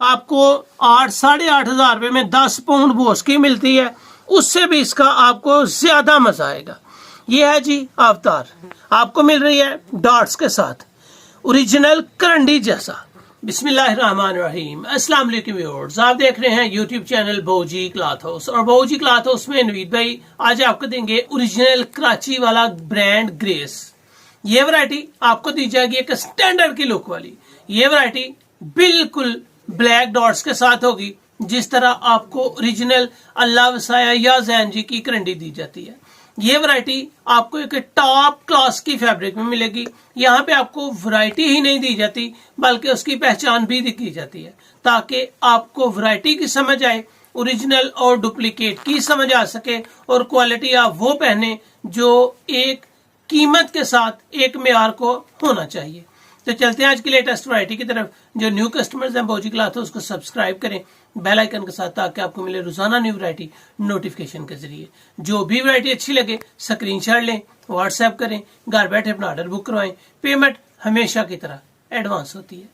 आपको 8-8.5 हजार में 10 पाउंड बोस की मिलती है, उससे भी इसका आपको ज्यादा मजा आएगा। ये है जी अवतार, आपको मिल रही है डॉट्स के साथ, ओरिजिनल करंडी जैसा। बिस्मिल्लाहिर्रहमानिर्रहीम, अस्सलाम वालेकुम व्यूअर्स, आप देख रहे हैं यूट्यूब चैनल बहूजी क्लॉथ हाउस। और बहूजी क्लॉथ हाउस में नवीद भाई आज आपको देंगे ओरिजिनल कराची वाला ब्रांड ग्रेस। ये वैरायटी आपको दी जाएगी एक स्टैंडर्ड की लुक वाली। ये वैरायटी बिल्कुल ब्लैक डॉट्स के साथ होगी, जिस तरह आपको ओरिजिनल अल्लाह वसाया या जैन जी की करंडी दी जाती है। ये वैरायटी आपको एक टॉप क्लास की फैब्रिक में मिलेगी। यहाँ पे आपको वैरायटी ही नहीं दी जाती बल्कि उसकी पहचान भी की जाती है, ताकि आपको वैरायटी की समझ आए, ओरिजिनल और डुप्लीकेट की समझ आ सके और क्वालिटी आप वो पहने जो एक कीमत के साथ एक मेयार को होना चाहिए। तो चलते हैं आज की लेटेस्ट वैरायटी की तरफ। जो न्यू कस्टमर्स हैं बहूजी क्लॉथ हाउस उसको सब्सक्राइब करें बेल आइकन के साथ, ताकि आपको मिले रोजाना न्यू वैरायटी नोटिफिकेशन के जरिए। जो भी वैरायटी अच्छी लगे स्क्रीनशॉट लें, व्हाट्सएप करें, घर बैठे अपना ऑर्डर बुक करवाएं। पेमेंट हमेशा की तरह एडवांस होती है।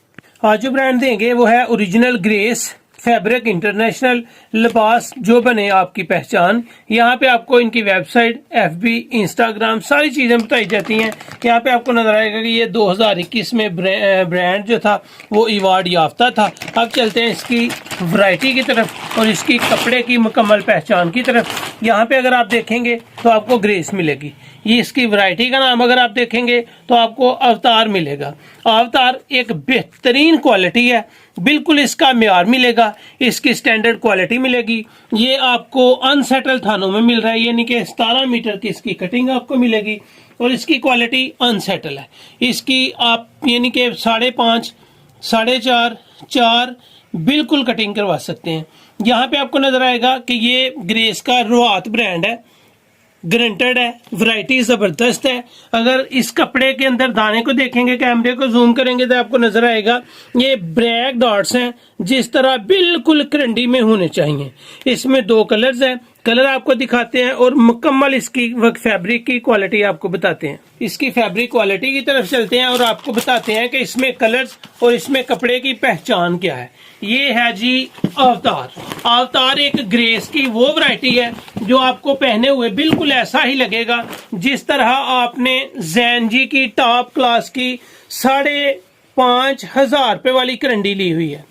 आज जो ब्रांड देंगे वो है ओरिजिनल ग्रेस फैब्रिक इंटरनेशनल, लिबास जो बने आपकी पहचान। यहाँ पे आपको इनकी वेबसाइट, FB, इंस्टाग्राम सारी चीजें बताई जाती हैं। यहाँ पे आपको नजर आएगा कि ये 2021 में ब्रांड जो था वो अवार्ड याफ्ता था। अब चलते हैं इसकी वैरायटी की तरफ और इसकी कपड़े की मुकम्मल पहचान की तरफ। यहाँ पे अगर आप देखेंगे तो आपको ग्रेस मिलेगी। ये इसकी वैरायटी का नाम अगर आप देखेंगे तो आपको अवतार मिलेगा। अवतार एक बेहतरीन क्वालिटी है, बिल्कुल इसका म्यार मिलेगा, इसकी स्टैंडर्ड क्वालिटी मिलेगी। ये आपको अनसेटल थानों में मिल रहा है, यानी कि 17 मीटर की इसकी कटिंग आपको मिलेगी और इसकी क्वालिटी अनसेटल है। इसकी आप यानी कि 5.5, 4.5, 4 बिल्कुल कटिंग करवा सकते हैं। यहाँ पे आपको नजर आएगा कि ये ग्रेस का रुआत ब्रांड है, ग्रंटेड है, वैरायटी जबरदस्त है। अगर इस कपड़े के अंदर दाने को देखेंगे, कैमरे को जूम करेंगे तो आपको नजर आएगा ये ब्लैक डॉट्स हैं, जिस तरह बिल्कुल करंडी में होने चाहिए। इसमें 2 कलर्स हैं, कलर आपको दिखाते हैं और मुकम्मल इसकी फैब्रिक की क्वालिटी आपको बताते हैं। इसकी फैब्रिक क्वालिटी की तरफ चलते हैं और आपको बताते हैं कि इसमें कलर्स और इसमें कपड़े की पहचान क्या है। ये है जी अवतार। अवतार एक ग्रेस की वो वैरायटी है जो आपको पहने हुए बिल्कुल ऐसा ही लगेगा जिस तरह आपने जैन जी की टॉप क्लास की 5,500 रुपए वाली करंडी ली हुई है।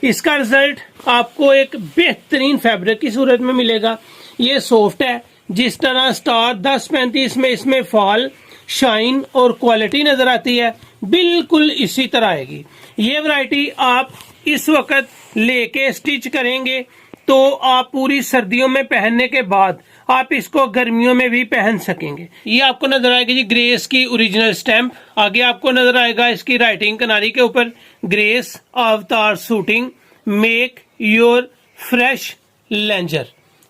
इसका रिजल्ट आपको एक बेहतरीन फैब्रिक की सूरत में मिलेगा। ये सॉफ्ट है, जिस तरह स्टार 1035 में इसमें फॉल, शाइन और क्वालिटी नजर आती है, बिल्कुल इसी तरह आएगी। ये वैरायटी आप इस वक्त लेके स्टिच करेंगे तो आप पूरी सर्दियों में पहनने के बाद आप इसको गर्मियों में भी पहन सकेंगे। ये आपको नजर आएगी जी ग्रेस की ओरिजिनल स्टैम्प। आगे आपको नजर आएगा इसकी राइटिंग किनारी के ऊपर, ग्रेस अवतार सूटिंग मेक योर फ्रेश लेंजर।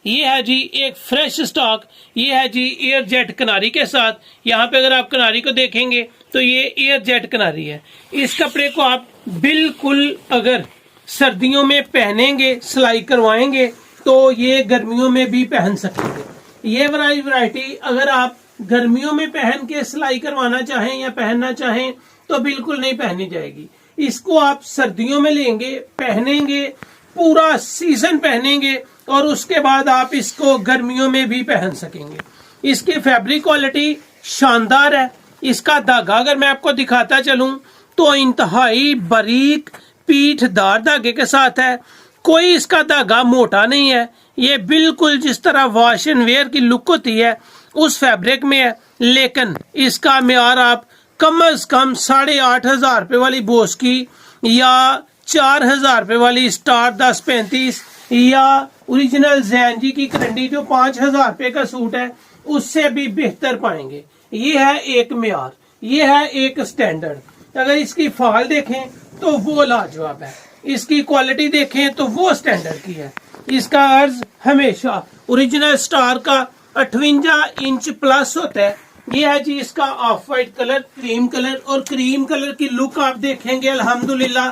ये है जी एक फ्रेश स्टॉक। ये है जी एयर जेट किनारी के साथ। यहाँ पे अगर आप किनारी को देखेंगे तो ये एयर जेट किनारी है। इस कपड़े को आप बिल्कुल अगर सर्दियों में पहनेंगे, सिलाई करवाएंगे तो ये गर्मियों में भी पहन सकेंगे। ये वैरायटी अगर आप गर्मियों में पहन के सिलाई करवाना चाहें या पहनना चाहें तो बिल्कुल नहीं पहनी जाएगी। इसको आप सर्दियों में लेंगे, पहनेंगे, पूरा सीजन पहनेंगे और उसके बाद आप इसको गर्मियों में भी पहन सकेंगे। इसकी फैब्रिक क्वालिटी शानदार है। इसका धागा अगर मैं आपको दिखाता चलूं तो इंतहाई बारीक पीठदार धागे के साथ है। कोई इसका धागा मोटा नहीं है। ये बिल्कुल जिस तरह वॉश एंड वेयर की लुक होती है उस फैब्रिक में है, लेकिन इसका म्यार आप कम से कम 8,500 रुपए वाली बोस की या 4,000 रुपए वाली स्टार 1035 या ओरिजिनल जैन जी की करंडी जो 5,000 रुपए का सूट है उससे भी बेहतर पाएंगे। ये है एक म्यार, ये है एक स्टैंडर्ड। अगर इसकी फाल देखें तो वो लाजवाब है, इसकी क्वालिटी देखें तो वो स्टैंडर्ड की है। इसका अर्ज हमेशा ओरिजिनल स्टार का 58 इंच प्लस होता है। ये है जी इसका of white colour, cream colour और क्रीम कलर की लुक आप देखेंगे अल्हम्दुलिल्लाह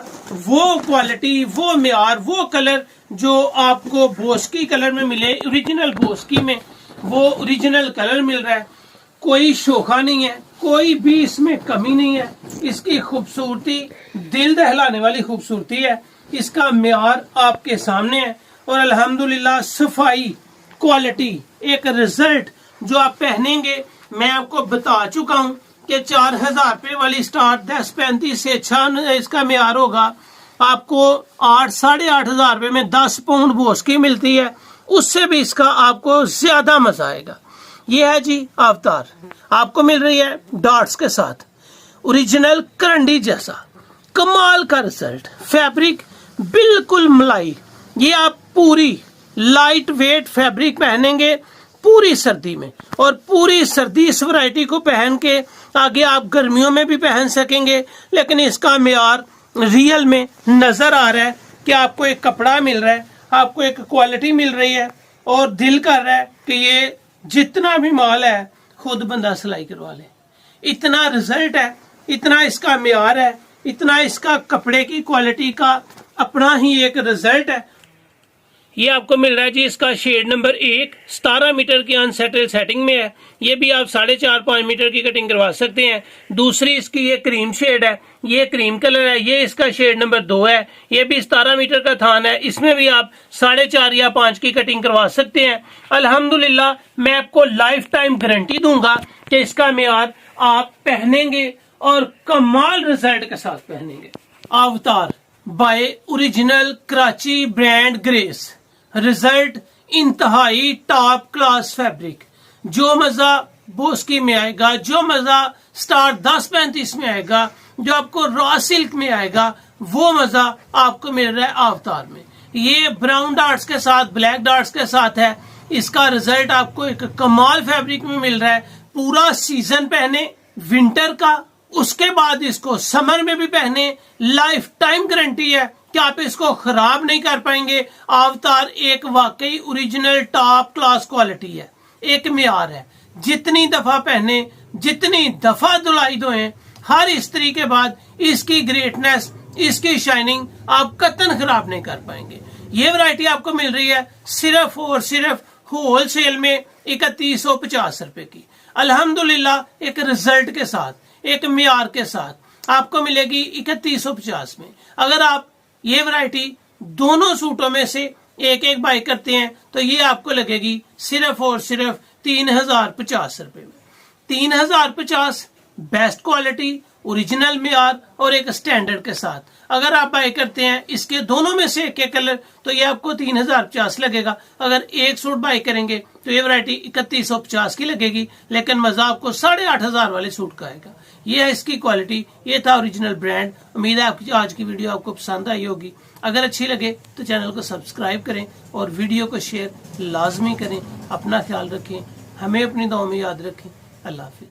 वो क्वालिटी, वो म्यार, वो कलर जो आपको बोस्की कलर में मिले, ओरिजिनल बोस्की में वो ओरिजिनल कलर मिल रहा है। कोई शोखा नहीं है, कोई भी इसमें कमी नहीं है। इसकी खूबसूरती दिल दहलाने वाली खूबसूरती है। इसका म्यार आपके सामने है और अल्हम्दुलिल्लाह सफाई, क्वालिटी, एक रिजल्ट जो आप पहनेंगे मैं आपको बता चुका हूं कि 4000 रुपये वाली स्टार्ट 1035 से अच्छा इसका म्यार होगा। आपको 8-8,500 रुपये में 10 पाउंड बोस की मिलती है, उससे भी इसका आपको ज्यादा मजा आएगा। ये है जी अवतार, आपको मिल रही है डॉट्स के साथ, ओरिजिनल करंडी जैसा कमाल का रिजल्ट, फैब्रिक बिल्कुल मलाई। ये आप पूरी लाइट वेट फैब्रिक पहनेंगे पूरी सर्दी में, और पूरी सर्दी इस वैरायटी को पहन के आगे आप गर्मियों में भी पहन सकेंगे। लेकिन इसका म्यार रियल में नजर आ रहा है कि आपको एक कपड़ा मिल रहा है, आपको एक क्वालिटी मिल रही है, और दिल कर रहा है कि ये जितना भी माल है खुद बंदा सिलाई करवा ले। इतना रिजल्ट है, इतना इसका म्यार है, इतना इसका कपड़े की क्वालिटी का अपना ही एक रिजल्ट है। ये आपको मिल रहा है जी इसका शेड नंबर 1, 17 मीटर की अनसेटल सेटिंग में है। ये भी आप 4.5-5 मीटर की कटिंग करवा सकते हैं। दूसरी इसकी ये क्रीम शेड है, ये क्रीम कलर है, ये इसका शेड नंबर 2 है। ये भी 17 मीटर का थान है, इसमें भी आप 4.5 या 5 की कटिंग करवा सकते हैं। अल्हम्दुलिल्लाह मैं आपको लाइफ टाइम गारंटी दूंगा कि इसका म्यार आप पहनेंगे और कमाल रिजल्ट के साथ पहनेंगे। Avatar by original Karachi brand Grace, result इंतहाई टॉप क्लास फैब्रिक। जो मजा बोस्की में आएगा, जो मजा स्टार 1035 में आएगा, जो आपको रॉ सिल्क में आएगा, वो मजा आपको मिल रहा है अवतार में। ये ब्राउन डॉट्स के साथ, ब्लैक डॉट्स के साथ है। इसका रिजल्ट आपको एक कमाल फैब्रिक में मिल रहा है। पूरा सीजन पहने विंटर का, उसके बाद इसको समर में भी पहने, लाइफ टाइम गारंटी है कि आप इसको खराब नहीं कर पाएंगे। अवतार एक वाकई ओरिजिनल टॉप क्लास क्वालिटी है, एक म्यार है। जितनी दफा पहने, जितनी दफा धुलाई धोएं, हर इस्त्री के बाद इसकी ग्रेटनेस, इसकी शाइनिंग आप कतन खराब नहीं कर पाएंगे। ये वैरायटी आपको मिल रही है सिर्फ और सिर्फ होलसेल में 3150 रुपए की। अल्हम्दुलिल्लाह एक रिजल्ट के साथ, एक म्यार के साथ आपको मिलेगी 3150 में। अगर आप ये वैरायटी दोनों सूटों में से एक एक बाई करते हैं तो ये आपको लगेगी सिर्फ और सिर्फ 3050 रुपए में। 3050 बेस्ट क्वालिटी, ओरिजिनल म्यार और एक स्टैंडर्ड के साथ। अगर आप बाय करते हैं इसके दोनों में से एक एक कलर तो ये आपको 3050 लगेगा। अगर एक सूट बाय करेंगे तो ये वैरायटी 3150 की लगेगी, लेकिन मजा आपको 8,500 वाले सूट का आएगा। ये है इसकी क्वालिटी, ये था ओरिजिनल ब्रांड। उम्मीद है आपकी आज की वीडियो आपको पसंद आई होगी। अगर अच्छी लगे तो चैनल को सब्सक्राइब करें और वीडियो को शेयर लाजमी करें। अपना ख्याल रखें, हमें अपनी दुआओं में याद रखें। अल्लाह हाफिज।